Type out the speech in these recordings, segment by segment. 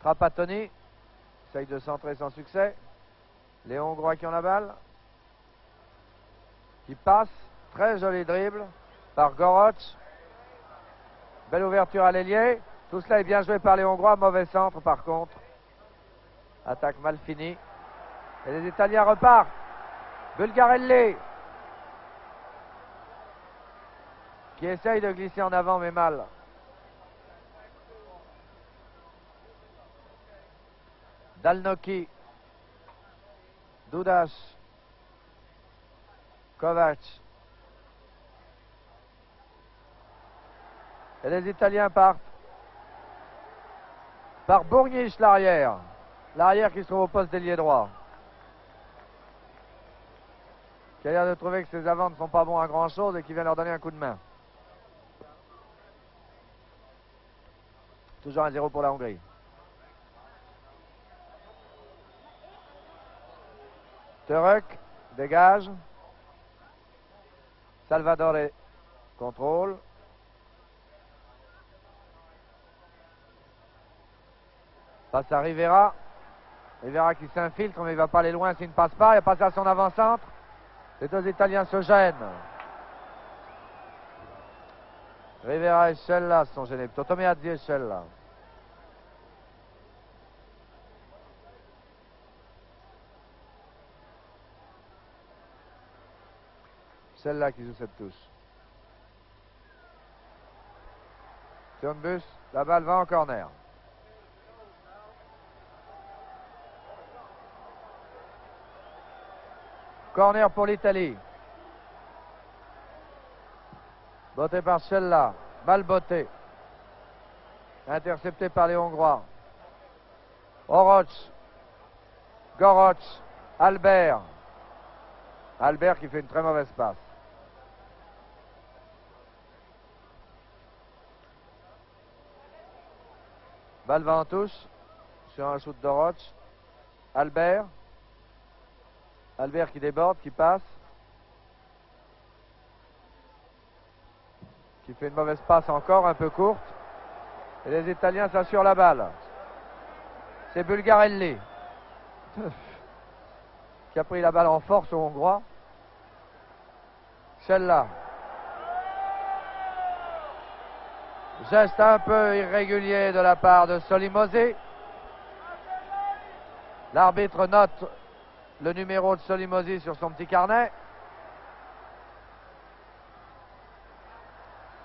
Trapattoni essaye de centrer sans succès. Les Hongrois qui ont la balle. Qui passe. Très joli dribble par Goroc. Belle ouverture à l'ailier. Tout cela est bien joué par les Hongrois. Mauvais centre par contre. Attaque mal finie. Et les Italiens repartent. Bulgarelli qui essaye de glisser en avant mais mal. Dalnoki, Dudas, Kovac. Et les Italiens partent par Bourniche l'arrière. L'arrière qui se trouve au poste d'ailier droit. Qui a l'air de trouver que ses avants ne sont pas bons à grand chose et qui vient leur donner un coup de main. Toujours 1-0 pour la Hongrie. Török dégage. Salvadore contrôle. Passe à Rivera. Rivera qui s'infiltre mais il ne va pas aller loin s'il ne passe pas. Il passe à son avant-centre. Les deux Italiens se gênent. Rivera et Scella sont gênés. Totomiazzi et Scella. Celle-là qui joue cette touche. Turnbus, la balle va en corner. Corner pour l'Italie. Botté par Scella. Balle bottée. Intercepté par les Hongrois. Oroc. Goroc. Albert. Albert qui fait une très mauvaise passe. Balle va en touche sur un shoot d'Oroc. Albert. Albert qui déborde, qui passe. Qui fait une mauvaise passe encore, un peu courte. Et les Italiens s'assurent la balle. C'est Bulgarelli qui a pris la balle en force aux Hongrois. Celle-là. Geste un peu irrégulier de la part de Solimosi. L'arbitre note le numéro de Solimosi sur son petit carnet.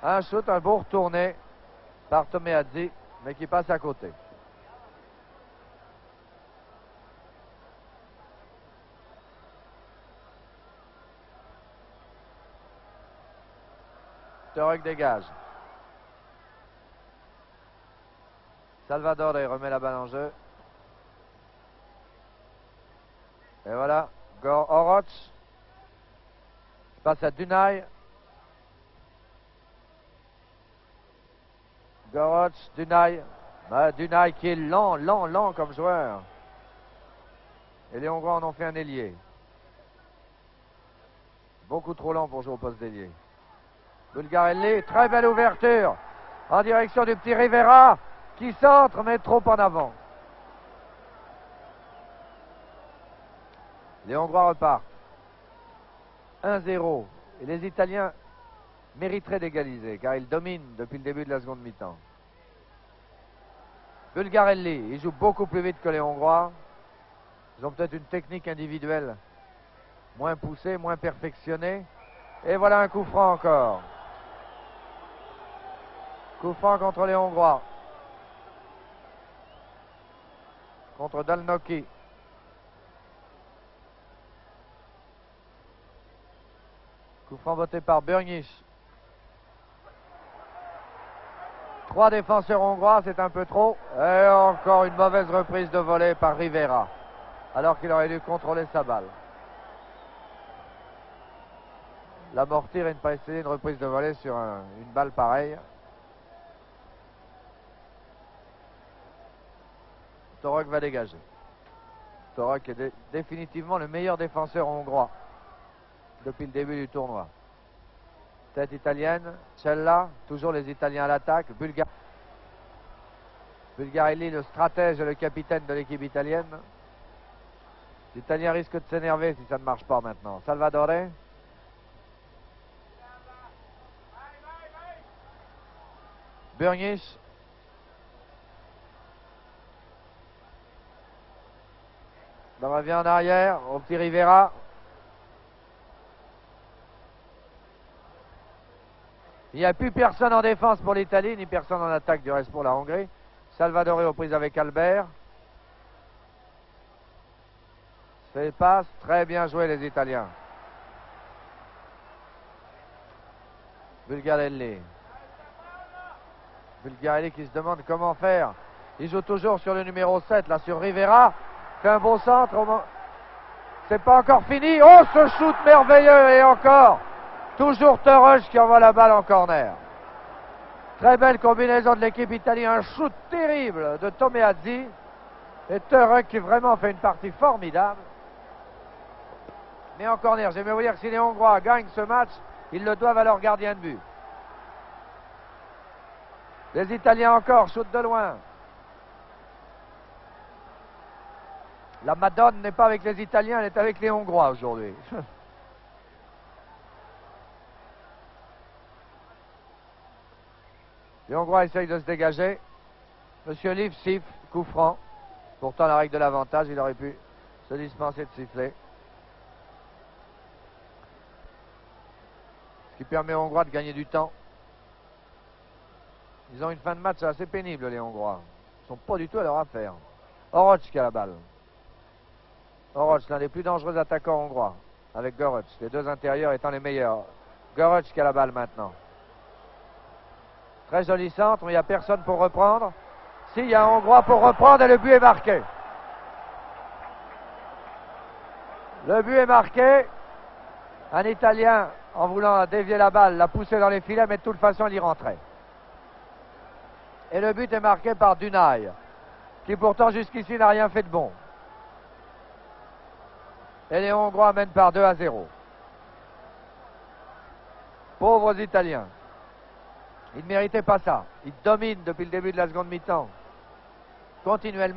Un shoot, un beau retourné par Tomeazzi, mais qui passe à côté. Török dégage. Salvadore remet la balle en jeu. Et voilà, Oroc passe à Dunay. Goroc, Dunay. Dunay qui est lent comme joueur. Et les Hongrois en ont fait un ailier. Beaucoup trop lent pour jouer au poste d'ailier. Bulgarelli, très belle ouverture en direction du petit Rivera qui centre mais trop en avant. Les Hongrois repartent. 1-0. Et les Italiens mériteraient d'égaliser car ils dominent depuis le début de la seconde mi-temps. Bulgarelli, il joue beaucoup plus vite que les Hongrois. Ils ont peut-être une technique individuelle moins poussée, moins perfectionnée. Et voilà un coup franc encore. Coup franc contre les Hongrois. Contre Dalnoki. Coup franc voté par Bourniche. 3 défenseurs hongrois, c'est un peu trop. Et encore une mauvaise reprise de volée par Rivera. Alors qu'il aurait dû contrôler sa balle. L'amortir et ne pas essayer une reprise de volée sur une balle pareille. Török va dégager. Török est définitivement le meilleur défenseur hongrois depuis le début du tournoi. Tête italienne, Cella, toujours les Italiens à l'attaque, Bulgarie. Bulgarelli, le stratège et le capitaine de l'équipe italienne. L'Italien risque de s'énerver si ça ne marche pas maintenant. Salvadore. Burnish. On revient en arrière au petit Rivera. Il n'y a plus personne en défense pour l'Italie, ni personne en attaque du reste pour la Hongrie. Salvadore aux prises avec Albert. C'est passe, très bien joué les Italiens. Bulgarelli. Bulgarelli qui se demande comment faire. Il joue toujours sur le numéro 7, là sur Rivera. Fait un beau centre. C'est pas encore fini. Oh, ce shoot merveilleux et encore. Toujours Turrush qui envoie la balle en corner. Très belle combinaison de l'équipe italienne. Un shoot terrible de Tomeazzi. Et Turrush qui vraiment fait une partie formidable. Mais en corner, j'aimerais vous dire que si les Hongrois gagnent ce match, ils le doivent à leur gardien de but. Les Italiens encore, shoot de loin. La Madone n'est pas avec les Italiens, elle est avec les Hongrois aujourd'hui. Les Hongrois essayent de se dégager. Monsieur Liv siffle, coup franc. Pourtant, la règle de l'avantage, il aurait pu se dispenser de siffler. Ce qui permet aux Hongrois de gagner du temps. Ils ont une fin de match assez pénible, les Hongrois. Ils ne sont pas du tout à leur affaire. Oroch qui a la balle. Oroch, l'un des plus dangereux attaquants hongrois, avec Goroc, les deux intérieurs étant les meilleurs. Goroc qui a la balle maintenant. Très joli centre, mais il n'y a personne pour reprendre. Si, il y a un Hongrois pour reprendre et le but est marqué. Le but est marqué. Un Italien, en voulant dévier la balle, l'a poussé dans les filets, mais de toute façon, il y rentrait. Et le but est marqué par Dunay, qui pourtant jusqu'ici n'a rien fait de bon. Et les Hongrois mènent par 2-0. Pauvres Italiens. Ils ne méritaient pas ça. Ils dominent depuis le début de la seconde mi-temps. Continuellement.